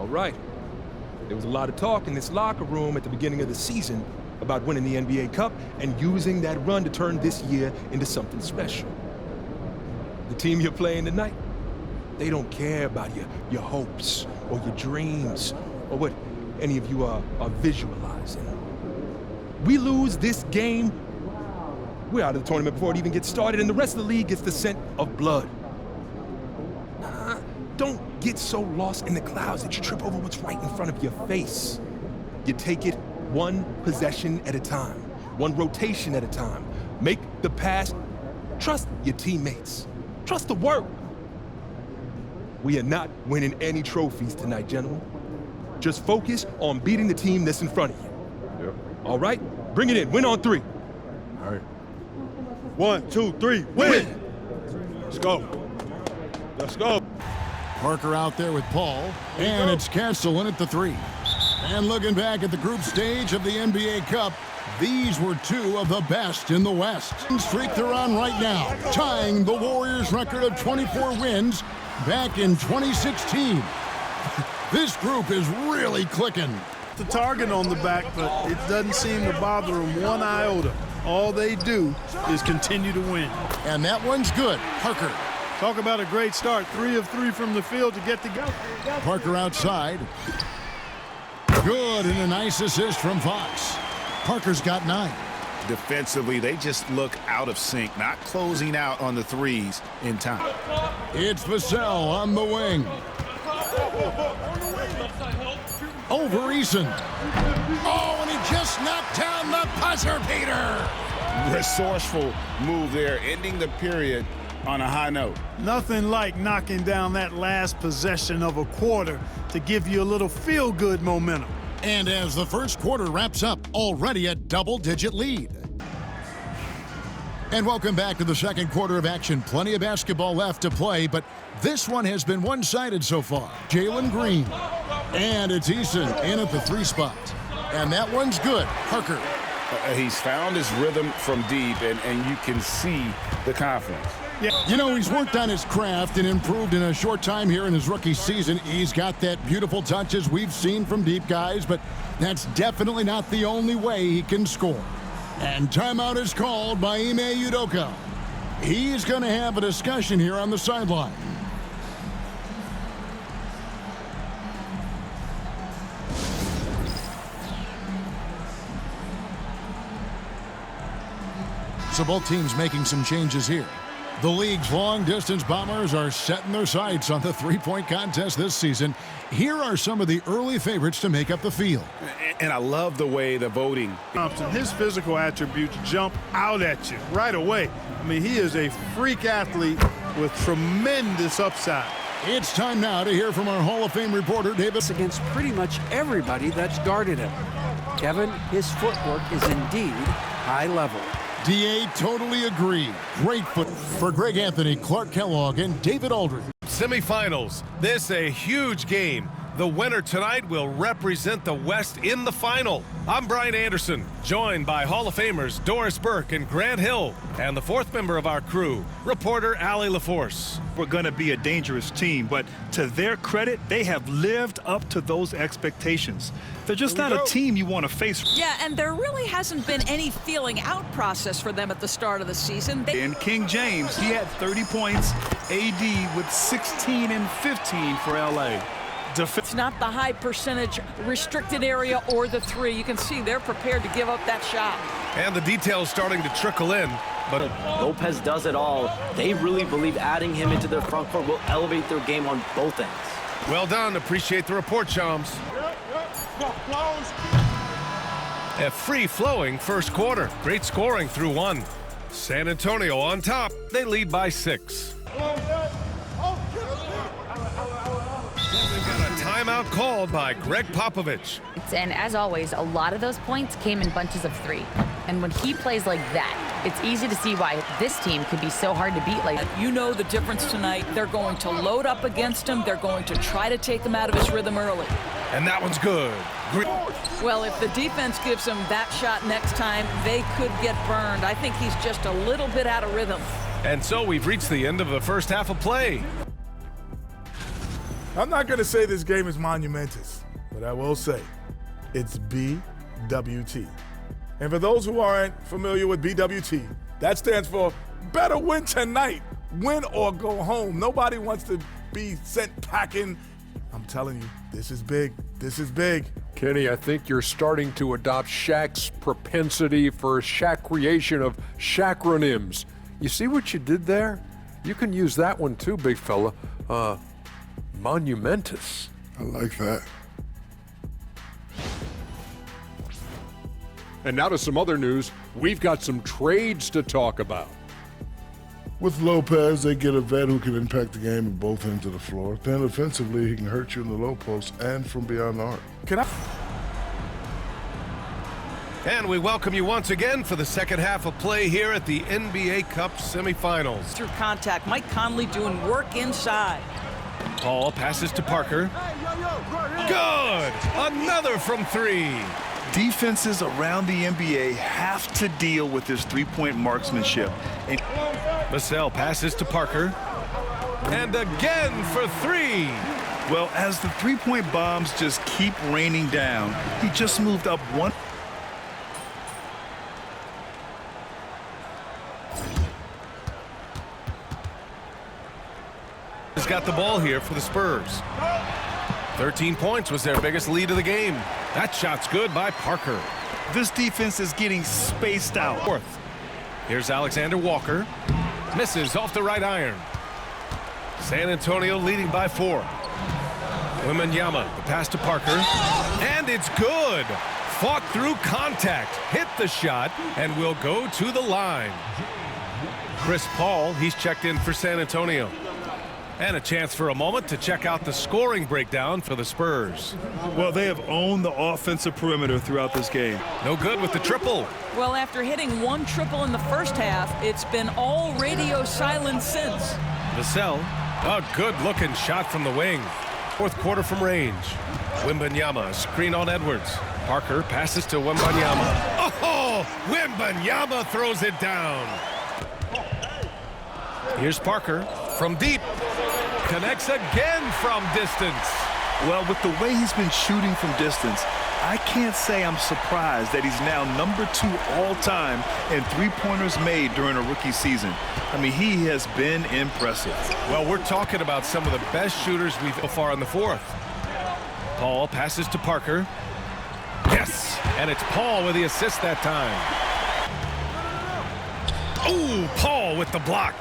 All right. There was a lot of talk in this locker room at the beginning of the season about winning the NBA Cup and using that run to turn this year into something special. The team you're playing tonight, they don't care about your hopes or your dreams or what any of you are visualizing. We lose this game, we're out of the tournament before it even gets started, and the rest of the league gets the scent of blood. Don't get so lost in the clouds that you trip over what's right in front of your face. You take it one possession at a time, one rotation at a time. Make the pass. Trust your teammates. Trust the work. We are not winning any trophies tonight, gentlemen. Just focus on beating the team that's in front of you. Yep. All right? Bring it in. Win on three. All right. 1, 2, 3, win! Let's go. Let's go. Parker out there with Paul, and it's Castle in at the three. And looking back at the group stage of the NBA Cup, these were two of the best in the West. Streak they're on right now, tying the Warriors' record of 24 wins back in 2016. This group is really clicking. The target on the back, but it doesn't seem to bother them one iota. All they do is continue to win. And that one's good. Parker. Talk about a great start. 3 of 3 from the field to get the go. Parker outside. Good, and a nice assist from Fox. Parker's got 9. Defensively, they just look out of sync, not closing out on the threes in time. It's Vassell on the wing. Over Eason. Oh, and he just knocked down the buzzer beater. Resourceful move there, ending the period on a high note. Nothing like knocking down that last possession of a quarter to give you a little feel-good momentum. And as the first quarter wraps up, already a double-digit lead. And welcome back to the second quarter of action. Plenty of basketball left to play, but this one has been one-sided so far. Jalen Green. And it's Eason in at the 3 spot. And that one's good. Parker. He's found his rhythm from deep, and you can see the confidence. Yeah. You know, he's worked on his craft and improved in a short time here in his rookie season. He's got that beautiful touch as we've seen from deep guys, but that's definitely not the only way he can score. And timeout is called by Ime Udoka. He's going to have a discussion here on the sideline. So both teams making some changes here. The league's long-distance bombers are setting their sights on the three-point contest this season. Here are some of the early favorites to make up the field. And I love the way the voting. Thompson, his physical attributes jump out at you right away. I mean, he is a freak athlete with tremendous upside. It's time now to hear from our Hall of Fame reporter, David. Against pretty much everybody that's guarded him. Kevin, his footwork is indeed high level. DA totally agree. Great foot for Greg Anthony, Clark Kellogg, and David Aldridge. Semifinals. This a huge game. The winner tonight will represent the West in the final. I'm Brian Anderson, joined by Hall of Famers Doris Burke and Grant Hill, and the fourth member of our crew, reporter Allie LaForce. We're going to be a dangerous team, but to their credit, they have lived up to those expectations. They're just not a team you want to face. Yeah, and there really hasn't been any feeling out process for them at the start of the season. And King James, he had 30 points, AD with 16 and 15 for LA. It's not the high percentage restricted area or the 3. You can see they're prepared to give up that shot. And the details starting to trickle in. But Lopez does it all. They really believe adding him into their front court will elevate their game on both ends. Well done. Appreciate the report, chums. A free-flowing first quarter. Great scoring through 1. San Antonio on top. They lead by 6. Timeout called by Greg Popovich. And as always, a lot of those points came in bunches of 3. And when he plays like that, it's easy to see why this team could be so hard to beat. Like, you know the difference tonight. They're going to load up against him. They're going to try to take him out of his rhythm early. And that one's good. Well, if the defense gives him that shot next time, they could get burned. I think he's just a little bit out of rhythm. And so we've reached the end of the first half of play. I'm not going to say this game is monumentous, but I will say it's BWT. And for those who aren't familiar with BWT, that stands for better win tonight, win or go home. Nobody wants to be sent packing. I'm telling you, this is big. This is big. Kenny, I think you're starting to adopt Shaq's propensity for Shaq creation of Shaqronyms. You see what you did there? You can use that one too, big fella. Monumentous. I like that. And now to some other news. We've got some trades to talk about. With Lopez, they get a vet who can impact the game at both ends of the floor. Then offensively, he can hurt you in the low post and from beyond the arc. And we welcome you once again for the second half of play here at the NBA Cup semifinals. Through contact, Mike Conley doing work inside. Paul passes to Parker. Good! Another from three. Defenses around the NBA have to deal with this three-point marksmanship. Vassell passes to Parker. And again for three. Well, as the three-point bombs just keep raining down, he just moved up one. Has got the ball here for the Spurs. 13 points was their biggest lead of the game. That shot's good by Parker. This defense is getting spaced out. Fourth. Here's Alexander Walker. Misses off the right iron. San Antonio leading by 4. Wembanyama, the pass to Parker. And it's good. Fought through contact. Hit the shot and will go to the line. Chris Paul, he's checked in for San Antonio. And a chance for a moment to check out the scoring breakdown for the Spurs. Well, they have owned the offensive perimeter throughout this game. No good with the triple. Well, after hitting one triple in the first half, it's been all radio silence since. Vassell, a good-looking shot from the wing. Fourth quarter from range. Wembanyama, screen on Edwards. Parker passes to Wembanyama. Oh, Wembanyama throws it down. Here's Parker from deep. Connects again from distance. Well, with the way he's been shooting from distance, I can't say I'm surprised that he's now number 2 all-time in three-pointers made during a rookie season. I mean, he has been impressive. Well, we're talking about some of the best shooters we've so far in the fourth. Paul passes to Parker. Yes, and it's Paul with the assist that time. Oh, Paul with the block.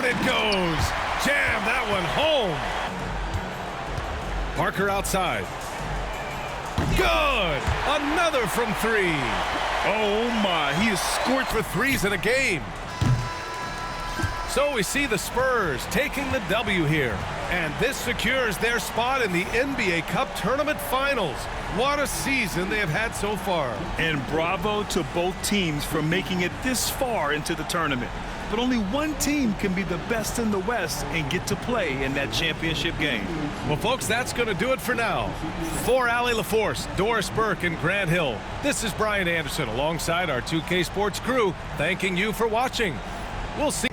It goes. Jam that one home. Parker outside. Good. Another from 3. Oh my, he is scored for threes in a game. So we see the Spurs taking the W here. And this secures their spot in the NBA Cup Tournament Finals. What a season they have had so far. And bravo to both teams for making it this far into the tournament. But only one team can be the best in the West and get to play in that championship game. Well, folks, that's going to do it for now. For Allie LaForce, Doris Burke, and Grant Hill, this is Brian Anderson alongside our 2K Sports crew, thanking you for watching. We'll see.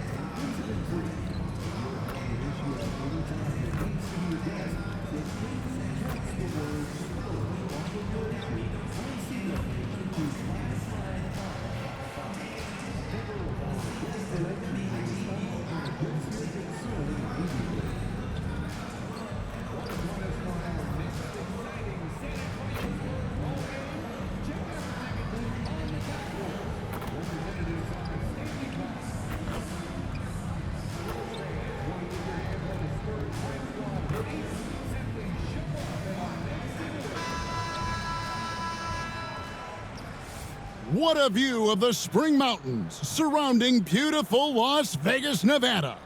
What a view of the Spring Mountains surrounding beautiful Las Vegas, Nevada.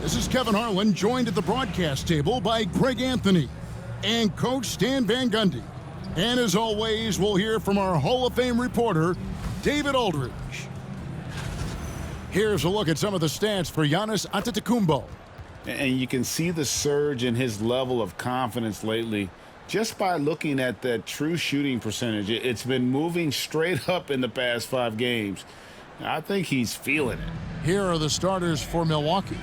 This is Kevin Harlan, joined at the broadcast table by Greg Anthony and Coach Stan Van Gundy. And as always, we'll hear from our Hall of Fame reporter, David Aldridge. Here's a look at some of the stats for Giannis Antetokounmpo. And you can see the surge in his level of confidence lately just by looking at that true shooting percentage. It's been moving straight up in the past 5 games. I think he's feeling it. Here are the starters for Milwaukee.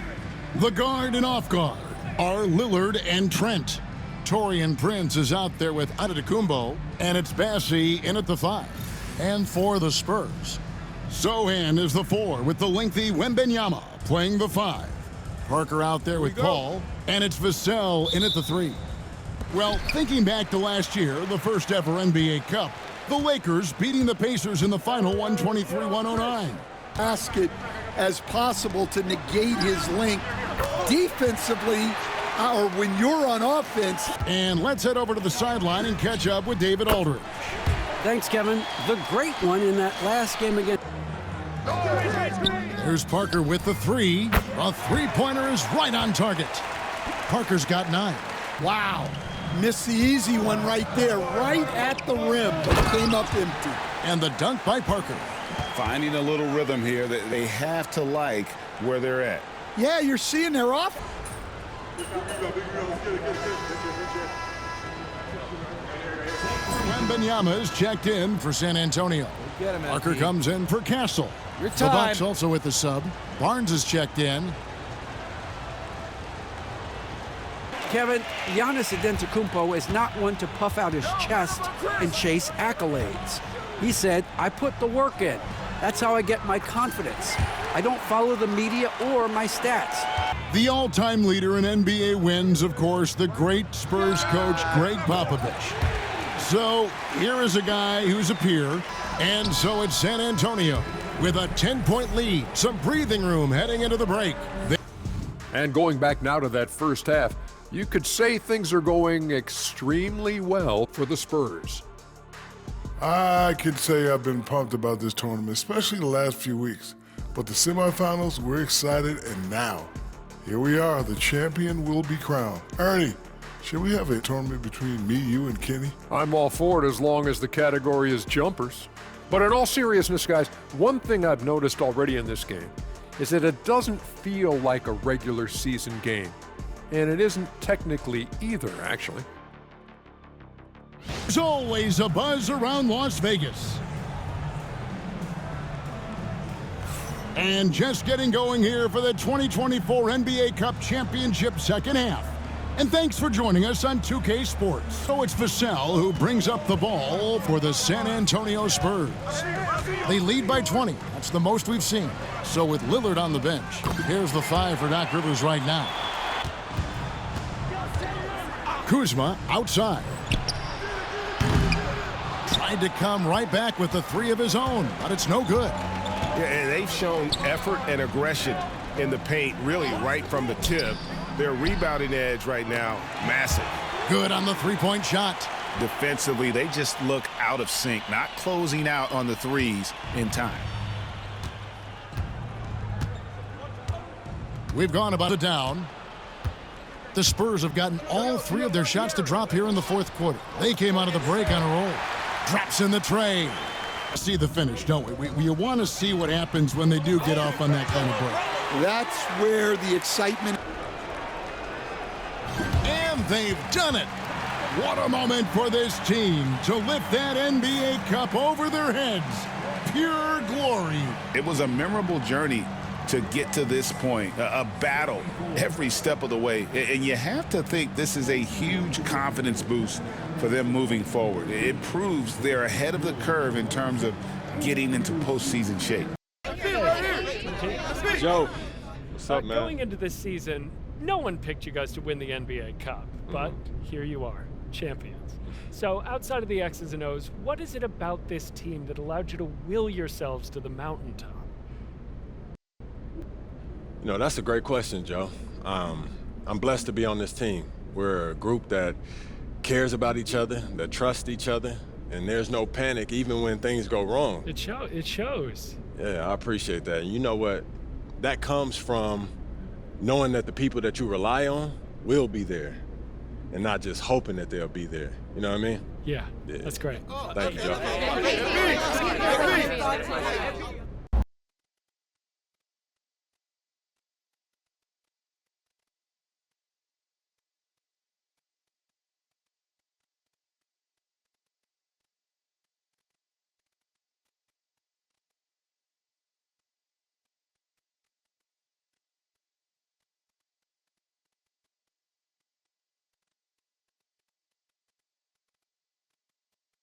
The guard and off guard are Lillard and Trent. Taurean Prince is out there with Antetokounmpo, and it's Bassey in at the 5. And for the Spurs, Sohan is the 4 with the lengthy Wembanyama playing the 5. Parker out there with Paul, and it's Vassell in at the 3. Well, thinking back to last year, the first ever NBA Cup, the Lakers beating the Pacers in the final 123-109. Basket as possible to negate his length defensively, or when you're on offense. And let's head over to the sideline and catch up with David Aldridge. Thanks, Kevin. The great one in that last game again. Here's Parker with the 3. A three-pointer is right on target. Parker's got 9. Wow. Missed the easy one right there, right at the rim, but came up empty. And the dunk by Parker. Finding a little rhythm here that they have to like where they're at. Yeah, you're seeing they're off. Wembanyama is checked in for San Antonio. Parker comes in for Castle. The Bucks also with the sub. Barnes is checked in. Kevin, Giannis Antetokounmpo is not one to puff out his chest and chase accolades. He said, I put the work in. That's how I get my confidence. I don't follow the media or my stats. The all-time leader in NBA wins, of course, the great Spurs coach, Greg Popovich. So here is a guy who's a peer, and so it's San Antonio with a 10-point lead, some breathing room heading into the break. And going back now to that first half, you could say things are going extremely well for the Spurs. I could say I've been pumped about this tournament, especially the last few weeks. But the semifinals, we're excited, and now, here we are. The champion will be crowned. Ernie, should we have a tournament between me, you, and Kenny? I'm all for it as long as the category is jumpers. But in all seriousness, guys, one thing I've noticed already in this game is that it doesn't feel like a regular season game. And it isn't technically either, actually. There's always a buzz around Las Vegas. And just getting going here for the 2024 NBA Cup Championship second half. And thanks for joining us on 2K Sports. So it's Vassell who brings up the ball for the San Antonio Spurs. They lead by 20. That's the most we've seen. So with Lillard on the bench, here's the 5 for Doc Rivers right now. Kuzma outside. Tried to come right back with the 3 of his own, but it's no good. Yeah, and they've shown effort and aggression in the paint, really right from the tip. Their rebounding edge right now, massive. Good on the three-point shot. Defensively, they just look out of sync, not closing out on the threes in time. We've gone about a down. The Spurs have gotten all 3 of their shots to drop here in the fourth quarter. They came out of the break on a roll. Drops in the tray. See the finish, don't we? We want to see what happens when they do get off on that kind of break. That's where the excitement... And they've done it. What a moment for this team to lift that NBA Cup over their heads. Pure glory. It was a memorable journey to get to this point, a battle every step of the way. And you have to think this is a huge confidence boost for them moving forward. It proves they're ahead of the curve in terms of getting into postseason shape. Joe, what's up, man? Going into this season, no one picked you guys to win the NBA Cup, but here you are, champions. So outside of the X's and O's, what is it about this team that allowed you to will yourselves to the mountaintop? You know, that's a great question, Joe. I'm blessed to be on this team. We're a group that cares about each other, that trusts each other, and there's no panic even when things go wrong. It shows. Yeah, I appreciate that. And you know what? That comes from knowing that the people that you rely on will be there and not just hoping that they'll be there. You know what I mean? Yeah. That's great. Thank you, Joe.